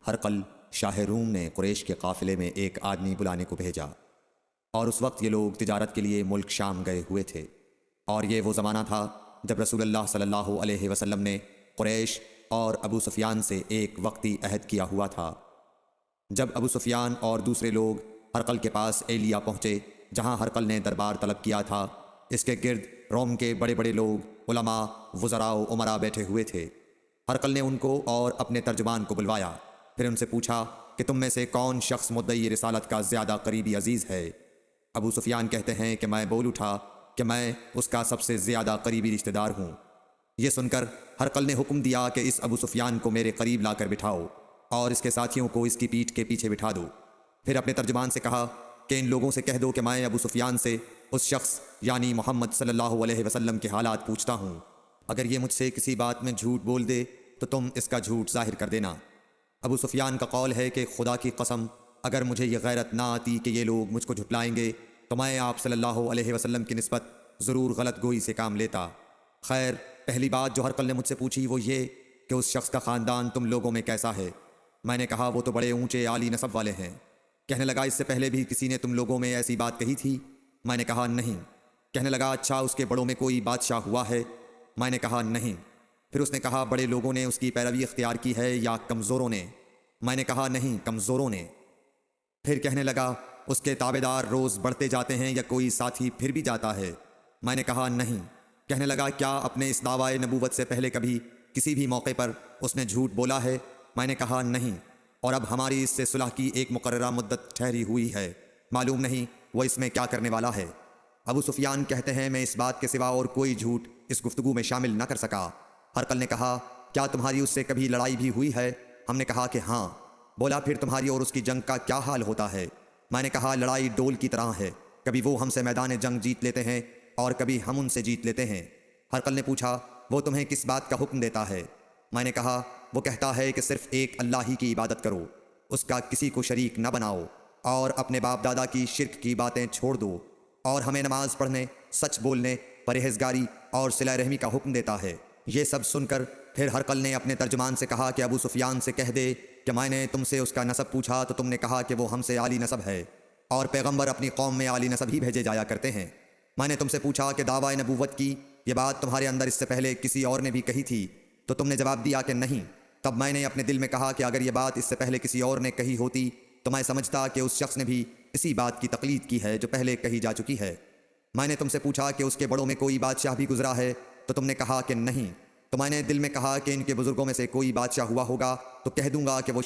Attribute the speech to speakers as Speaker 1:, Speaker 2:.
Speaker 1: ہرقل شاہ روم نے قریش کے قافلے میں ایک آدمی بلانے کو بھیجا، اور اس وقت یہ لوگ تجارت کے لیے ملک شام گئے ہوئے تھے، اور یہ وہ زمانہ تھا جب رسول اللہ صلی اللہ علیہ وسلم نے قریش اور ابو سفیان سے ایک وقتی عہد کیا ہوا تھا۔ جب ابو سفیان اور دوسرے لوگ ہرقل کے پاس ایلیا پہنچے جہاں ہرقل نے دربار طلب کیا تھا، اس کے گرد روم کے بڑے بڑے لوگ، علماء، وزراء و امراء بیٹھے ہوئے تھے۔ ہرقل نے ان کو اور اپنے ترجمان کو بلوایا، پھر ان سے پوچھا کہ تم میں سے کون شخص مدعی رسالت کا زیادہ قریبی عزیز ہے؟ ابو سفیان کہتے ہیں کہ میں بول اٹھا کہ میں اس کا سب سے زیادہ قریبی رشتہ دار ہوں۔ یہ سن کر ہرقل نے حکم دیا کہ اس ابو سفیان کو میرے قریب لا کر بٹھاؤ اور اس کے ساتھیوں کو اس کی پیٹھ کے پیچھے بٹھا دو۔ پھر اپنے ترجمان سے کہا کہ ان لوگوں سے کہہ دو کہ میں ابو سفیان سے اس شخص یعنی محمد صلی اللہ علیہ وسلم کے حالات پوچھتا ہوں، اگر یہ مجھ سے کسی بات میں جھوٹ بول دے تو تم اس کا جھوٹ ظاہر کر دینا۔ ابو سفیان کا قول ہے کہ خدا کی قسم اگر مجھے یہ غیرت نہ آتی کہ یہ لوگ مجھ کو جھٹلائیں گے تو میں آپ صلی اللہ علیہ وسلم کی نسبت ضرور غلط گوئی سے کام لیتا۔ خیر، پہلی بات جو ہرقل نے مجھ سے پوچھی وہ یہ کہ اس شخص کا خاندان تم لوگوں میں کیسا ہے؟ میں نے کہا وہ تو بڑے اونچے عالی نسب والے ہیں۔ کہنے لگا اس سے پہلے بھی کسی نے تم لوگوں میں ایسی بات کہی تھی؟ میں نے کہا نہیں۔ کہنے لگا اچھا اس کے بڑوں میں کوئی بادشاہ ہوا ہے؟ میں نے کہا نہیں۔ پھر اس نے کہا بڑے لوگوں نے اس کی پیروی اختیار کی ہے یا کمزوروں نے؟ میں نے کہا نہیں، کمزوروں نے۔ پھر کہنے لگا اس کے تابعدار روز بڑھتے جاتے ہیں یا کوئی ساتھی پھر بھی جاتا ہے؟ میں نے کہا نہیں۔ کہنے لگا کیا اپنے اس دعوی نبوت سے پہلے کبھی کسی بھی موقع پر اس نے جھوٹ بولا ہے؟ میں نے کہا نہیں، اور اب ہماری اس سے صلح کی ایک مقررہ مدت ٹھہری ہوئی ہے، معلوم نہیں وہ اس میں کیا کرنے والا ہے۔ ابو سفیان کہتے ہیں میں اس بات کے سوا اور کوئی جھوٹ اس گفتگو میں شامل نہ کر سکا۔ ہرقل نے کہا کیا تمہاری اس سے کبھی لڑائی بھی ہوئی ہے؟ ہم نے کہا کہ ہاں۔ بولا پھر تمہاری اور اس کی جنگ کا کیا حال ہوتا ہے؟ میں نے کہا لڑائی ڈول کی طرح ہے، کبھی وہ ہم سے میدان جنگ جیت لیتے ہیں اور کبھی ہم ان سے جیت لیتے ہیں۔ ہرقل نے پوچھا وہ تمہیں کس بات کا حکم دیتا ہے؟ میں نے کہا وہ کہتا ہے کہ صرف ایک اللہ ہی کی عبادت کرو، اس کا کسی کو شریک نہ بناؤ، اور اپنے باپ دادا کی شرک کی باتیں چھوڑ دو، اور ہمیں نماز پڑھنے، سچ بولنے، پرہیزگاری اور صلہ رحمی کا حکم دیتا ہے۔ یہ سب سن کر پھر ہرقل نے اپنے ترجمان سے کہا کہ ابو سفیان سے کہہ دے کہ میں نے تم سے اس کا نسب پوچھا تو تم نے کہا کہ وہ ہم سے عالی نسب ہے، اور پیغمبر اپنی قوم میں عالی نسب ہی بھیجے جایا کرتے ہیں۔ میں نے تم سے پوچھا کہ دعوی نبوت کی یہ بات تمہارے اندر اس سے پہلے کسی اور نے بھی کہی تھی تو تم نے جواب دیا کہ نہیں۔ تب میں نے اپنے دل میں کہا کہ اگر یہ بات اس سے پہلے کسی اور نے کہی ہوتی تو میں سمجھتا کہ اس شخص نے بھی اسی بات کی تقلید کی ہے جو پہلے کہی جا چکی ہے۔ میں نے تم سے پوچھا کہ اس کے بڑوں میں کوئی بادشاہ بھی گزرا ہے تو تم نے کہا کہ نہیں۔ تو میں نے دل میں کہا کہ ان کے بزرگوں میں سے کوئی بادشاہ ہوا ہوگا تو کہہ دوں گا کہ وہ